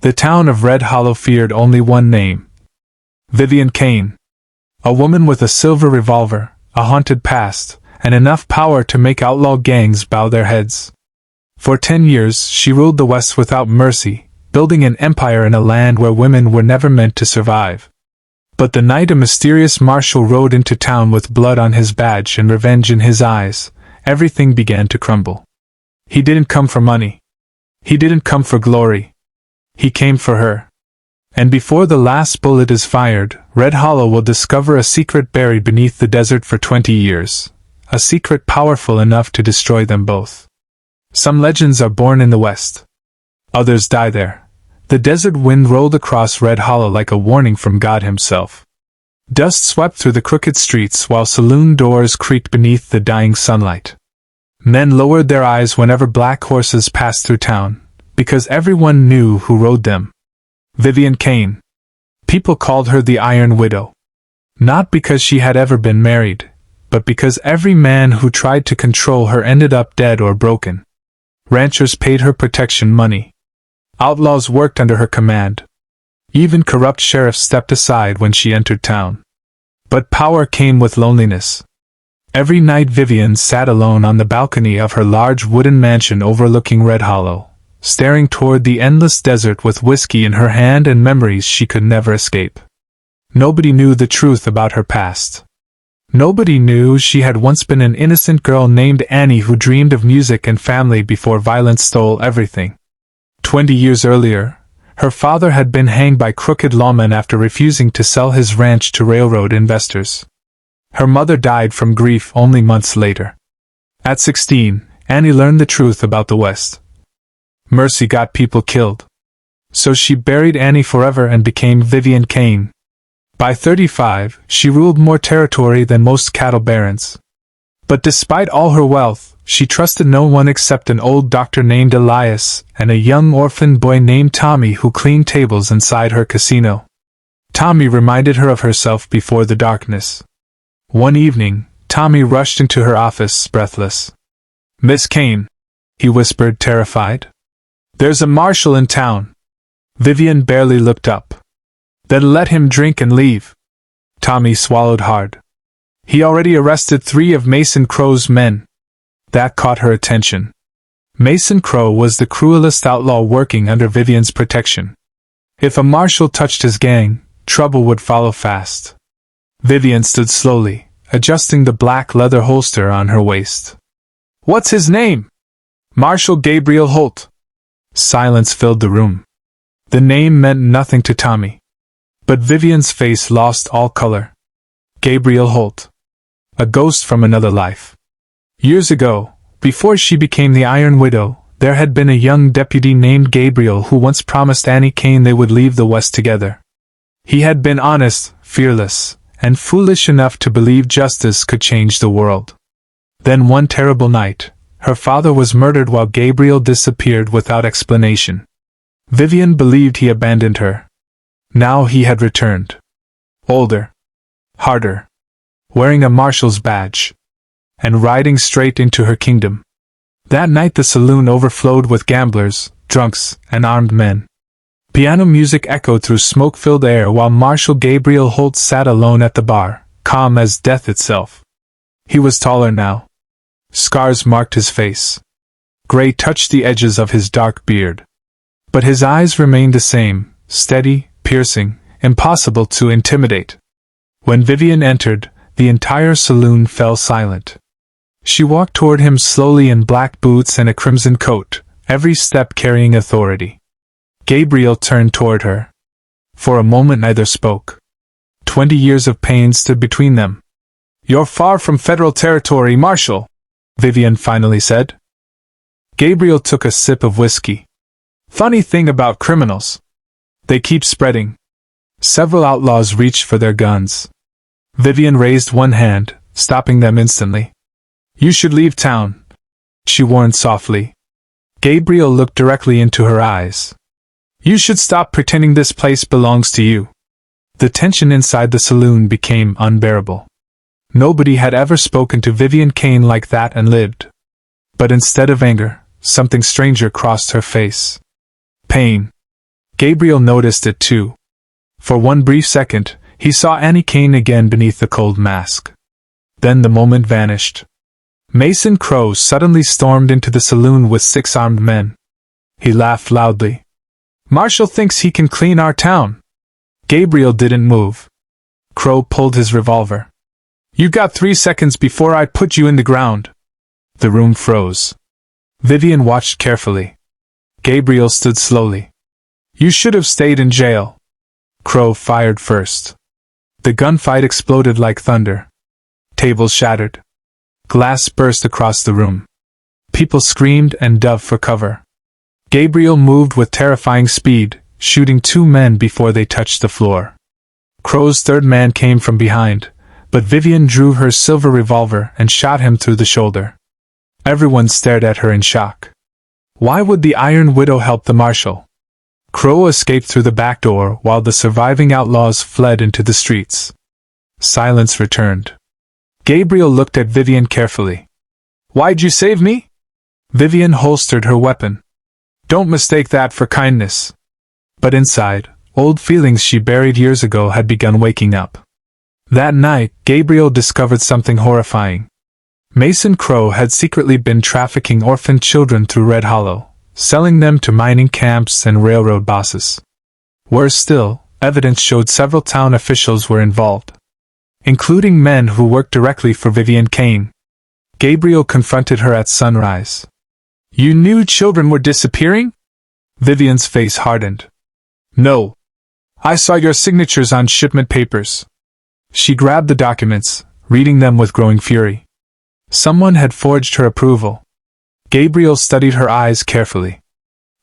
The town of Red Hollow feared only one name: Vivian Kane. A woman with a silver revolver, a haunted past, and enough power to make outlaw gangs bow their heads. For 10 years she ruled the West without mercy, building an empire in a land where women were never meant to survive. But the night a mysterious marshal rode into town with blood on his badge and revenge in his eyes, everything began to crumble. He didn't come for money. He didn't come for glory. He came for her. And before the last bullet is fired, Red Hollow will discover a secret buried beneath the desert for 20 years. A secret powerful enough to destroy them both. Some legends are born in the West. Others die there. The desert wind rolled across Red Hollow like a warning from God himself. Dust swept through the crooked streets while saloon doors creaked beneath the dying sunlight. Men lowered their eyes whenever black horses passed through town, because everyone knew who rode them. Vivian Kane. People called her the Iron Widow. Not because she had ever been married, but because every man who tried to control her ended up dead or broken. Ranchers paid her protection money. Outlaws worked under her command. Even corrupt sheriffs stepped aside when she entered town. But power came with loneliness. Every night Vivian sat alone on the balcony of her large wooden mansion overlooking Red Hollow, staring toward the endless desert with whiskey in her hand and memories she could never escape. Nobody knew the truth about her past. Nobody knew she had once been an innocent girl named Annie who dreamed of music and family before violence stole everything. 20 years earlier, her father had been hanged by crooked lawmen after refusing to sell his ranch to railroad investors. Her mother died from grief only months later. At 16, Annie learned the truth about the West. Mercy got people killed. So she buried Annie forever and became Vivian Kane. By 35, she ruled more territory than most cattle barons. But despite all her wealth, she trusted no one except an old doctor named Elias and a young orphan boy named Tommy who cleaned tables inside her casino. Tommy reminded her of herself before the darkness. One evening, Tommy rushed into her office, breathless. "Miss Kane," he whispered, terrified. "There's a marshal in town." Vivian barely looked up. "Then let him drink and leave." Tommy swallowed hard. He already arrested 3 of Mason Crow's men. That caught her attention. Mason Crow was the cruelest outlaw working under Vivian's protection. If a marshal touched his gang, trouble would follow fast. Vivian stood slowly, adjusting the black leather holster on her waist. "What's his name?" "Marshal Gabriel Holt." Silence filled the room. The name meant nothing to Tommy. But Vivian's face lost all color. Gabriel Holt. A ghost from another life. Years ago, before she became the Iron Widow, there had been a young deputy named Gabriel who once promised Annie Kane they would leave the West together. He had been honest, fearless, and foolish enough to believe justice could change the world. Then one terrible night, her father was murdered while Gabriel disappeared without explanation. Vivian believed he abandoned her. Now he had returned. Older. Harder. Wearing a marshal's badge. And riding straight into her kingdom. That night the saloon overflowed with gamblers, drunks, and armed men. Piano music echoed through smoke-filled air while Marshal Gabriel Holt sat alone at the bar, calm as death itself. He was taller now. Scars marked his face. Gray touched the edges of his dark beard. But his eyes remained the same, steady, piercing, impossible to intimidate. When Vivian entered, the entire saloon fell silent. She walked toward him slowly in black boots and a crimson coat, every step carrying authority. Gabriel turned toward her. For a moment neither spoke. 20 years of pain stood between them. "You're far from federal territory, Marshal," Vivian finally said. Gabriel took a sip of whiskey. "Funny thing about criminals. They keep spreading." Several outlaws reached for their guns. Vivian raised one hand, stopping them instantly. "You should leave town," she warned softly. Gabriel looked directly into her eyes. "You should stop pretending this place belongs to you." The tension inside the saloon became unbearable. Nobody had ever spoken to Vivian Kane like that and lived. But instead of anger, something stranger crossed her face. Pain. Gabriel noticed it too. For one brief second, he saw Annie Kane again beneath the cold mask. Then the moment vanished. Mason Crow suddenly stormed into the saloon with 6 armed men. He laughed loudly. "Marshal thinks he can clean our town." Gabriel didn't move. Crow pulled his revolver. "You got 3 seconds before I put you in the ground." The room froze. Vivian watched carefully. Gabriel stood slowly. "You should have stayed in jail." Crow fired first. The gunfight exploded like thunder. Tables shattered. Glass burst across the room. People screamed and dove for cover. Gabriel moved with terrifying speed, shooting 2 men before they touched the floor. Crow's 3rd man came from behind, but Vivian drew her silver revolver and shot him through the shoulder. Everyone stared at her in shock. Why would the Iron Widow help the Marshal? Crow escaped through the back door while the surviving outlaws fled into the streets. Silence returned. Gabriel looked at Vivian carefully. "Why'd you save me?" Vivian holstered her weapon. "Don't mistake that for kindness." But inside, old feelings she buried years ago had begun waking up. That night, Gabriel discovered something horrifying. Mason Crow had secretly been trafficking orphaned children through Red Hollow, selling them to mining camps and railroad bosses. Worse still, evidence showed several town officials were involved, including men who worked directly for Vivian Kane. Gabriel confronted her at sunrise. "You knew children were disappearing?" Vivian's face hardened. "No. I saw your signatures on shipment papers." She grabbed the documents, reading them with growing fury. Someone had forged her approval. Gabriel studied her eyes carefully.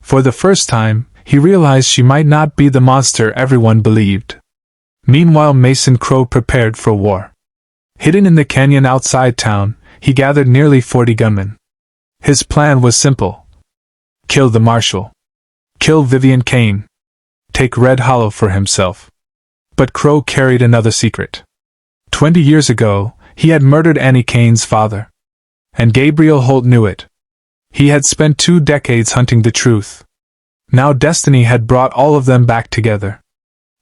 For the first time, he realized she might not be the monster everyone believed. Meanwhile, Mason Crow prepared for war. Hidden in the canyon outside town, he gathered nearly 40 gunmen. His plan was simple. Kill the Marshal. Kill Vivian Kane. Take Red Hollow for himself. But Crow carried another secret. 20 years ago, he had murdered Annie Kane's father. And Gabriel Holt knew it. He had spent 2 decades hunting the truth. Now destiny had brought all of them back together.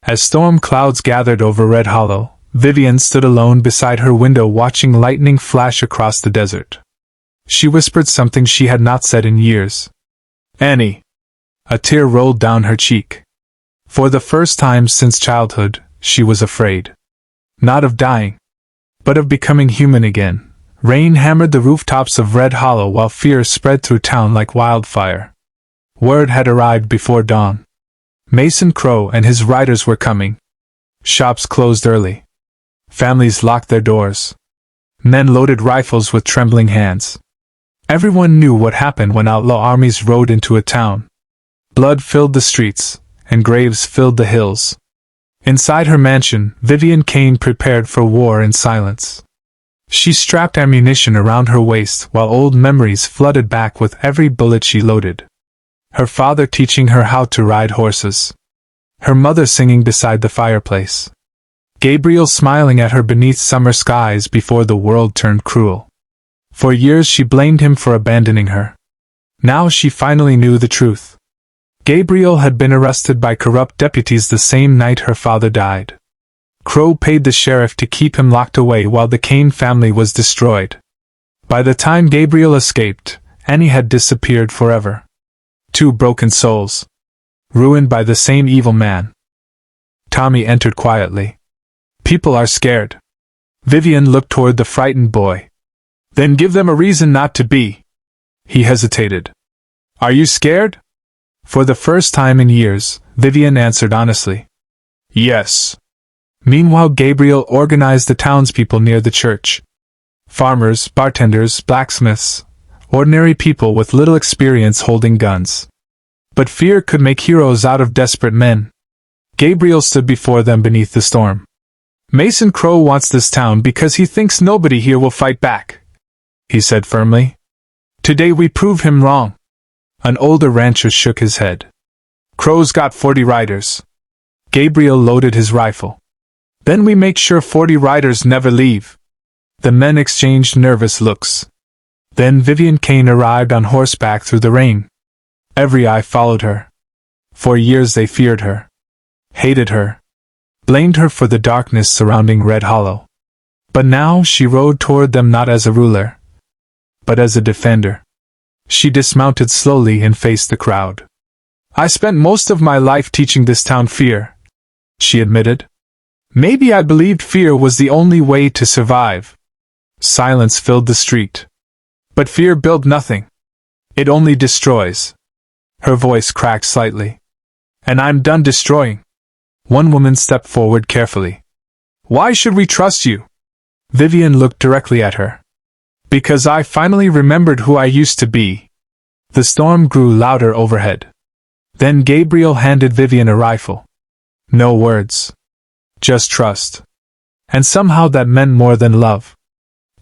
As storm clouds gathered over Red Hollow, Vivian stood alone beside her window watching lightning flash across the desert. She whispered something she had not said in years. "Annie." A tear rolled down her cheek. For the first time since childhood, she was afraid. Not of dying, but of becoming human again. Rain hammered the rooftops of Red Hollow while fear spread through town like wildfire. Word had arrived before dawn. Mason Crow and his riders were coming. Shops closed early. Families locked their doors. Men loaded rifles with trembling hands. Everyone knew what happened when outlaw armies rode into a town. Blood filled the streets, and graves filled the hills. Inside her mansion, Vivian Kane prepared for war in silence. She strapped ammunition around her waist while old memories flooded back with every bullet she loaded. Her father teaching her how to ride horses. Her mother singing beside the fireplace. Gabriel smiling at her beneath summer skies before the world turned cruel. For years she blamed him for abandoning her. Now she finally knew the truth. Gabriel had been arrested by corrupt deputies the same night her father died. Crow paid the sheriff to keep him locked away while the Kane family was destroyed. By the time Gabriel escaped, Annie had disappeared forever. 2 broken souls. Ruined by the same evil man. Tommy entered quietly. "People are scared." Vivian looked toward the frightened boy. "Then give them a reason not to be." He hesitated. "Are you scared?" For the first time in years, Vivian answered honestly. "Yes." Meanwhile, Gabriel organized the townspeople near the church. Farmers, bartenders, blacksmiths, ordinary people with little experience holding guns. But fear could make heroes out of desperate men. Gabriel stood before them beneath the storm. "Mason Crow wants this town because he thinks nobody here will fight back," he said firmly. "Today we prove him wrong." An older rancher shook his head. "Crow's got 40 riders." Gabriel loaded his rifle. "Then we make sure 40 riders never leave." The men exchanged nervous looks. Then Vivian Kane arrived on horseback through the rain. Every eye followed her. For years they feared her, hated her, blamed her for the darkness surrounding Red Hollow. But now she rode toward them not as a ruler, but as a defender. She dismounted slowly and faced the crowd. "I spent most of my life teaching this town fear," she admitted. "Maybe I believed fear was the only way to survive." Silence filled the street. "But fear built nothing. It only destroys." Her voice cracked slightly. "And I'm done destroying." One woman stepped forward carefully. "Why should we trust you?" Vivian looked directly at her. "Because I finally remembered who I used to be." The storm grew louder overhead. Then Gabriel handed Vivian a rifle. No words. Just trust. And somehow that meant more than love.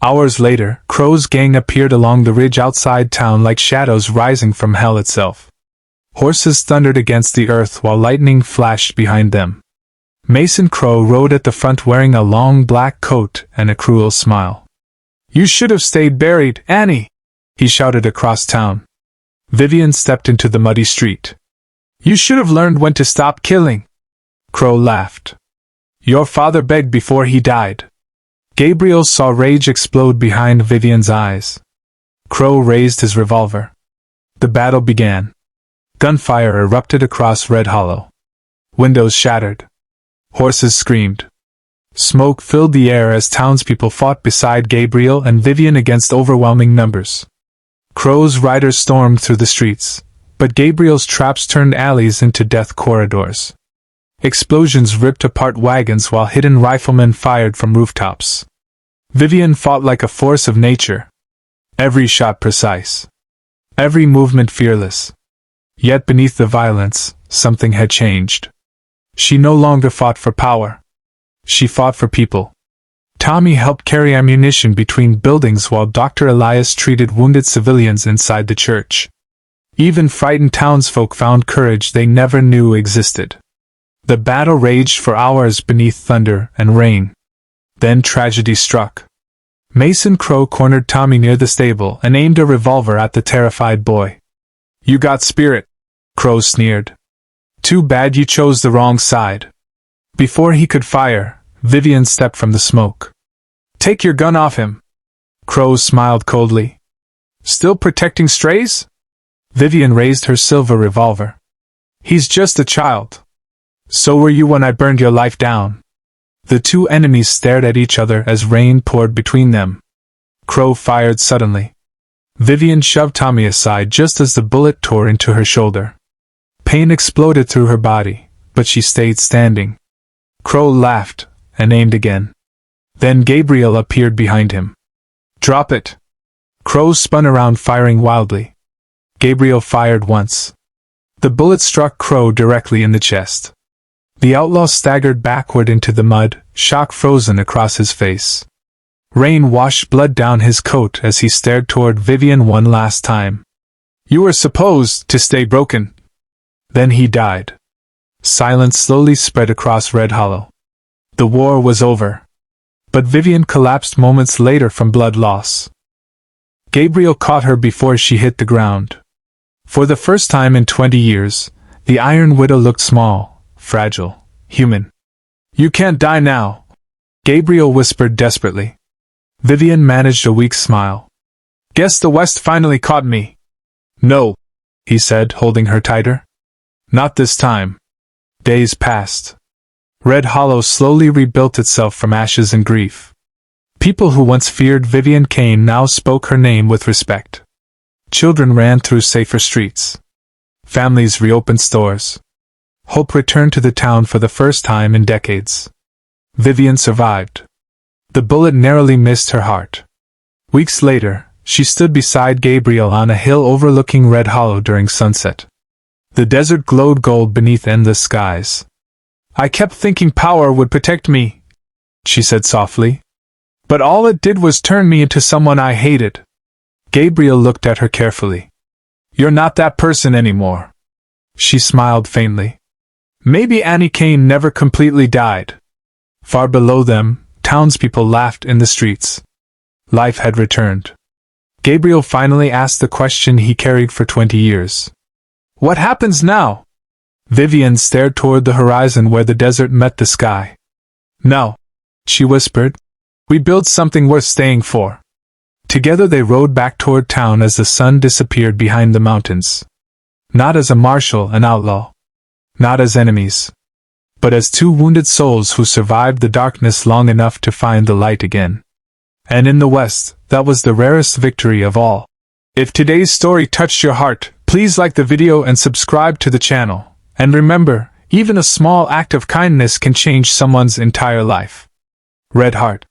Hours later, Crow's gang appeared along the ridge outside town like shadows rising from hell itself. Horses thundered against the earth while lightning flashed behind them. Mason Crow rode at the front wearing a long black coat and a cruel smile. "You should have stayed buried, Annie!" he shouted across town. Vivian stepped into the muddy street. "You should have learned when to stop killing." Crow laughed. "Your father begged before he died." Gabriel saw rage explode behind Vivian's eyes. Crow raised his revolver. The battle began. Gunfire erupted across Red Hollow. Windows shattered. Horses screamed. Smoke filled the air as townspeople fought beside Gabriel and Vivian against overwhelming numbers. Crow's riders stormed through the streets, but Gabriel's traps turned alleys into death corridors. Explosions ripped apart wagons while hidden riflemen fired from rooftops. Vivian fought like a force of nature. Every shot precise. Every movement fearless. Yet beneath the violence, something had changed. She no longer fought for power. She fought for people. Tommy helped carry ammunition between buildings while Dr. Elias treated wounded civilians inside the church. Even frightened townsfolk found courage they never knew existed. The battle raged for hours beneath thunder and rain. Then tragedy struck. Mason Crow cornered Tommy near the stable and aimed a revolver at the terrified boy. "You got spirit," Crow sneered. "Too bad you chose the wrong side." Before he could fire, Vivian stepped from the smoke. "Take your gun off him." Crow smiled coldly. "Still protecting strays?" Vivian raised her silver revolver. "He's just a child. So were you when I burned your life down." The two enemies stared at each other as rain poured between them. Crow fired suddenly. Vivian shoved Tommy aside just as the bullet tore into her shoulder. Pain exploded through her body, but she stayed standing. Crow laughed and aimed again. Then Gabriel appeared behind him. "Drop it." Crow spun around firing wildly. Gabriel fired once. The bullet struck Crow directly in the chest. The outlaw staggered backward into the mud, shock frozen across his face. Rain washed blood down his coat as he stared toward Vivian one last time. "You were supposed to stay broken." Then he died. Silence slowly spread across Red Hollow. The war was over. But Vivian collapsed moments later from blood loss. Gabriel caught her before she hit the ground. For the first time in 20 years, the Iron Widow looked small, fragile, human. "You can't die now," Gabriel whispered desperately. Vivian managed a weak smile. "Guess the West finally caught me." "No," he said, holding her tighter. "Not this time." Days passed. Red Hollow slowly rebuilt itself from ashes and grief. People who once feared Vivian Kane now spoke her name with respect. Children ran through safer streets. Families reopened stores. Hope returned to the town for the first time in decades. Vivian survived. The bullet narrowly missed her heart. Weeks later, she stood beside Gabriel on a hill overlooking Red Hollow during sunset. The desert glowed gold beneath endless skies. "I kept thinking power would protect me," she said softly. "But all it did was turn me into someone I hated." Gabriel looked at her carefully. "You're not that person anymore." She smiled faintly. Maybe Annie Kane never completely died. Far below them, townspeople laughed in the streets. Life had returned. Gabriel finally asked the question he carried for 20 years. "What happens now?" Vivian stared toward the horizon where the desert met the sky. "No," she whispered. "We build something worth staying for." Together they rode back toward town as the sun disappeared behind the mountains. Not as a marshal and outlaw. Not as enemies. But as two wounded souls who survived the darkness long enough to find the light again. And in the West, that was the rarest victory of all. If today's story touched your heart, please like the video and subscribe to the channel. And remember, even a small act of kindness can change someone's entire life. Red Heart.